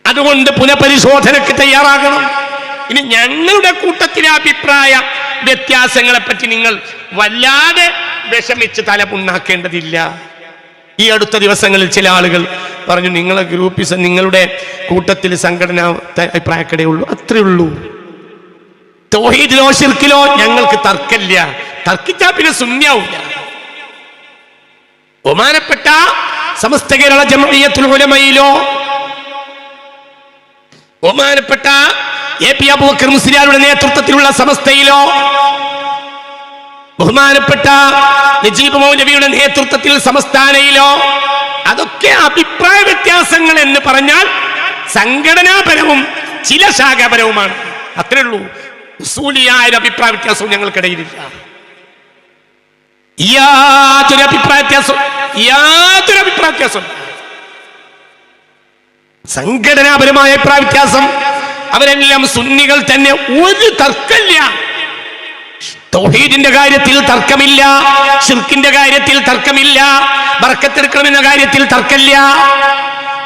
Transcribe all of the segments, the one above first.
അതുകൊണ്ട് പുനഃപരിശോധനയ്ക്ക് തയ്യാറാകണം. ഇനി ഞങ്ങളുടെ കൂട്ടത്തിലെ അഭിപ്രായ വ്യത്യാസങ്ങളെ പറ്റി നിങ്ങൾ വല്ലാതെ വിഷമിച്ച് തലപുണ്ണാക്കേണ്ടതില്ല. ഈ അടുത്ത ദിവസങ്ങളിൽ ചില ആളുകൾ പറഞ്ഞു, നിങ്ങളെ ഗ്രൂപ്പിൽ നിങ്ങളുടെ കൂട്ടത്തിൽ സംഘടനാ അഭിപ്രായക്കടേ ഉള്ളൂ, അത്രേ ഉള്ളൂ. തൗഹീദിലോ ശിർക്കിലോ ഞങ്ങൾക്ക് തർക്കമില്ല. തർക്കിച്ചാ പിന്നെ സുന്നിയാവില്ല. ബഹുമാനപ്പെട്ട സമസ്ത കേരള ജംഇയ്യത്തുൽ ഉലമയിലോ ബഹുമാനപ്പെട്ട എ പി അബൂബക്കർ മുസ്ലിയാരുടെ നേതൃത്വത്തിലുള്ള സമസ്തയിലോ ബഹുമാനപ്പെട്ട നജീബ് മൗലവിയുടെ നേതൃത്വത്തിൽ സമസ്താനയിലോ അതൊക്കെ അഭിപ്രായ വ്യത്യാസങ്ങൾ എന്ന് പറഞ്ഞാൽ സംഘടനാപരവും ചില ശാഖാപരവുമാണ്. അത്രേ ഉള്ളൂ. ഉസൂലിയായ അഭിപ്രായ വ്യത്യാസവും ഞങ്ങൾക്കിടയിലില്ല. യാതൊരു അഭിപ്രായ വ്യത്യാസം സംഘടനാപരമായ അഭിപ്രായ വ്യത്യാസം അവരെല്ലാം സുന്നികൾ തന്നെ. ഒരു തർക്കമില്ല. തൗഹീദിന്റെ കാര്യത്തിൽ തർക്കമില്ല, ശിർക്കിന്റെ കാര്യത്തിൽ തർക്കമില്ല, ബർക്കത്തെടുക്കണമെന്ന കാര്യത്തിൽ തർക്കമില്ല,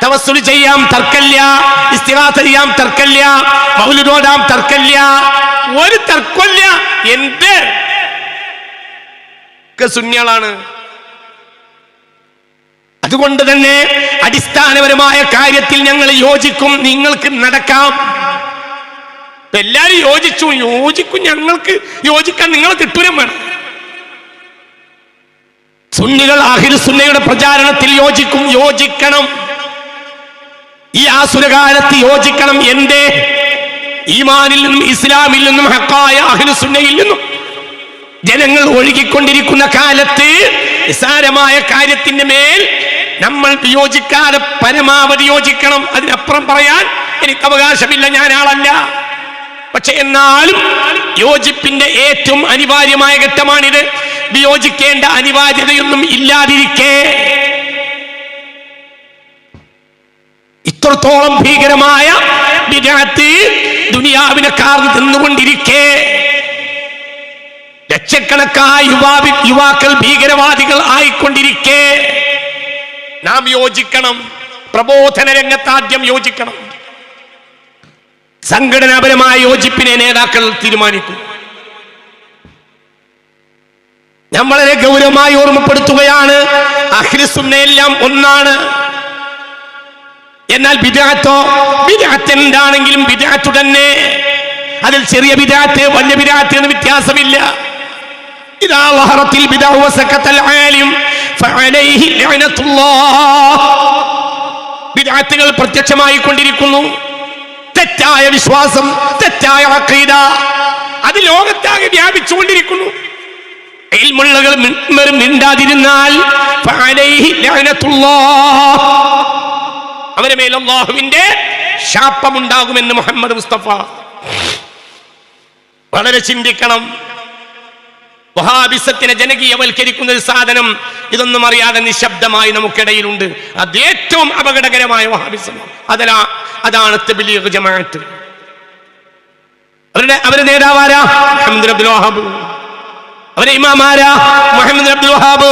തവസ്സുൽ ചെയ്യാം തർക്കമില്ല, ഇസ്തിഗാസ ചെയ്യാം തർക്കമില്ല, മൗലിദ് ഓതാം തർക്കമില്ല. ഒരു തർക്കമില്ല. എന്ത് സുന്നികളാണ്. അതുകൊണ്ട് തന്നെ അടിസ്ഥാനപരമായ കാര്യത്തിൽ ഞങ്ങൾ യോജിക്കും. നിങ്ങൾക്ക് നടക്കാം. എല്ലാരും യോജിക്കും. ഞങ്ങൾക്ക് യോജിക്കാൻ നിങ്ങൾ തിട്ടൂരം വേണം. സുന്നികൾ അഹ്ലു സുന്നയുടെ പ്രചാരണത്തിൽ യോജിക്കണം. ഈ ആസുരകാലത്ത് യോജിക്കണം. എന്തേ? ഈമാനിൽ നിന്നും ഇസ്ലാമിൽ നിന്നും ഹഖായ അഹ്ലു സുന്നയിൽ നിന്നും ജനങ്ങൾ ഒഴുകിക്കൊണ്ടിരിക്കുന്ന കാലത്ത് നിസ്സാരമായ കാര്യത്തിന്റെ മേൽ നമ്മൾ യോജിക്കാതെ പരമാവധി യോജിക്കണം. അതിനപ്പുറം പറയാൻ എനിക്ക് അവകാശമില്ല, ഞാൻ ആളല്ല. പക്ഷെ എന്നാലും യോജിപ്പിന്റെ ഏറ്റവും അനിവാര്യമായ ഘട്ടമാണിത്. വിയോജിക്കേണ്ട അനിവാര്യതയൊന്നും ഇല്ലാതിരിക്കെ, ഇത്രത്തോളം ഭീകരമായ ബിദ്അത്ത് ദുനിയാവിനെ കാർന്നു തിന്നുകൊണ്ടിരിക്കെ, ലക്ഷക്കണക്കായ യുവാക്കൾ ഭീകരവാദികൾ ആയിക്കൊണ്ടിരിക്കെ നാം യോജിക്കണം. പ്രബോധന രംഗത്ത് ആദ്യം യോജിക്കണം. സംഘടനാപരമായ യോജിപ്പിനെ നേതാക്കൾ തീരുമാനിക്കും. ഞാൻ വളരെ ഗൗരവമായി ഓർമ്മപ്പെടുത്തുകയാണ്, അഹ്ലു സുന്നയെല്ലാം ഒന്നാണ്. എന്നാൽ ബിദ്അത്ത് എന്താണെങ്കിലും ബിദ്അത്ത് തന്നെ. അതിൽ ചെറിയ ബിദ്അത്ത് വലിയ ബിദ്അത്ത് എന്ന് വ്യത്യാസമില്ല. ഇദാ വഹറത്തിൽ ബിദ്അ വസകതൽ ആലിം ഫഅലൈഹി ലഅനത്തുല്ലാഹ്. ബിദ്അത്തുകൾ പ്രത്യക്ഷമായി കൊണ്ടിരിക്കുന്നു. തെറ്റായ വിശ്വാസം, തെറ്റായ അഖീദ അത് ലോകത്താകെ വ്യാപിച്ചുകൊണ്ടിരിക്കുന്നു. ഇൽമുള്ളകൾ മിണ്ടാതിരുന്നാൽ ഫഅലൈഹി ലഅനത്തുല്ലാഹ്, അവരെ മേൽ അല്ലാഹുവിന്റെ ശാപമുണ്ടാകുമെന്ന് മുഹമ്മദ് മുസ്തഫ. വളരെ ചിന്തിക്കണം. വഹാബിസത്തിനെ ജനകീയവൽക്കരിക്കുന്ന ഒരു സാധനം ഇതൊന്നും അറിയാതെ നിശബ്ദമായി നമുക്കിടയിലുണ്ട്. അത് ഏറ്റവും അപകടകരമായ വഹാബിസം. അതാണ് തബ്ലീഗ് ജമാഅത്ത്. അവരുടെ നേതാവാരാ? മുഹമ്മദ് അബ്ദുൽ വഹാബ്. അവരുടെ ഇമാമാരാ? മുഹമ്മദ് അബ്ദുൽ വഹാബ്.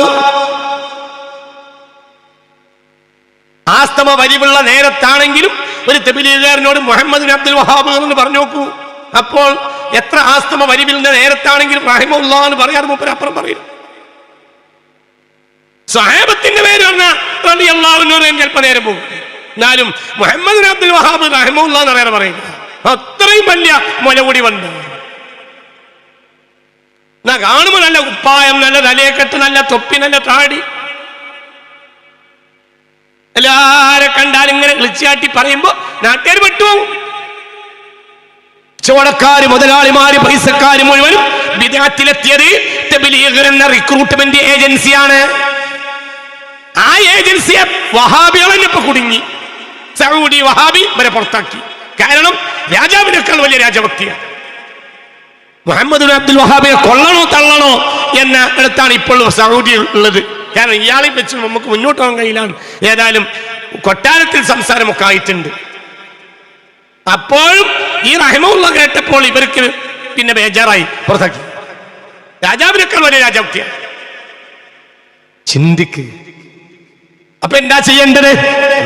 ആസ്തമ വലിവുള്ള നേരത്താണെങ്കിലും ഒരു തബ്ലീഗുകാരനോട് മുഹമ്മദ് അബ്ദുൽ വഹാബ് എന്ന് പറഞ്ഞു നോക്കൂ. അപ്പോൾ എത്ര ആസ്തമ വലിവിന്റെ നേരത്താണെങ്കിലും റഹിമഹുല്ലാഹ് എന്ന് പറയാതെ മൂപ്പര് അപ്പുറം പറയും. സ്വഹാബത്തിന്റെ പേര് പറഞ്ഞാൽ റളിയല്ലാഹു അൻഹു ചിലപ്പോൾ നേരം പോകും. എന്നാലും മുഹമ്മദ് അബ്ദുൽ വഹാബ് റഹിമഹുല്ലാഹ് എന്ന് പറയാതെ പറയും. അത്രയും വലിയ മുലകുടി വന്ന് എന്നാ കാണുമ്പോൾ നല്ല കുപ്പായം, നല്ല തലയെക്കെട്ട്, നല്ല തൊപ്പി, നല്ല താടി, എല്ലാരെ കണ്ടാലും ഇങ്ങനെ വിളിച്ചാട്ടി പറയുമ്പോ നാട്ടുകാർ വിട്ടുപോകും. ചോടക്കാര്, മുതലാളിമാര്, പൈസക്കാര് മുഴുവനും ബിദ്അത്തിലെത്തിയത് തബ്ലീഗ് എന്ന റിക്രൂട്ട്മെന്റ് ഏജൻസിയാണ്. ആ ഏജൻസിയെ വഹാബികളെ ഇപ്പൊ കുടുങ്ങി. സൗദി വഹാബി വരെ പുറത്താക്കി. കാരണം രാജാവിനേക്കാൾ വലിയ രാജഭക്തിയാണ്. മുഹമ്മദ് അബ്ദുൽ വഹാബിനെ കൊള്ളണോ തള്ളണോ എന്ന ഇടത്താണ് ഇപ്പോൾ സൗദി ഉള്ളത്. കാരണം ഇയാളെ വെച്ച് നമുക്ക് മുന്നോട്ട് പോകാൻ കഴിയില്ലാണ്. ഏതായാലും കൊട്ടാരത്തിൽ സംസാരമൊക്കെ ആയിട്ടുണ്ട്. അപ്പോഴും ഈ റഹിമഹുല്ലാഹ് കേട്ടപ്പോൾ ഇവർക്ക് പിന്നെ ബേജാറായി, പുറത്താക്കി. രാജാവിനേക്കാൾ വലിയ രാജഭക്തിയാണ്. ചിന്തിക്ക്. അപ്പൊ എന്താ ചെയ്യേണ്ടത്?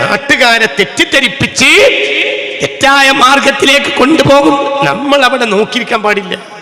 നാട്ടുകാരെ തെറ്റിദ്ധരിപ്പിച്ച് തെറ്റായ മാർഗത്തിലേക്ക് കൊണ്ടുപോകും. നമ്മൾ അവിടെ നോക്കിയിരിക്കാൻ പാടില്ല.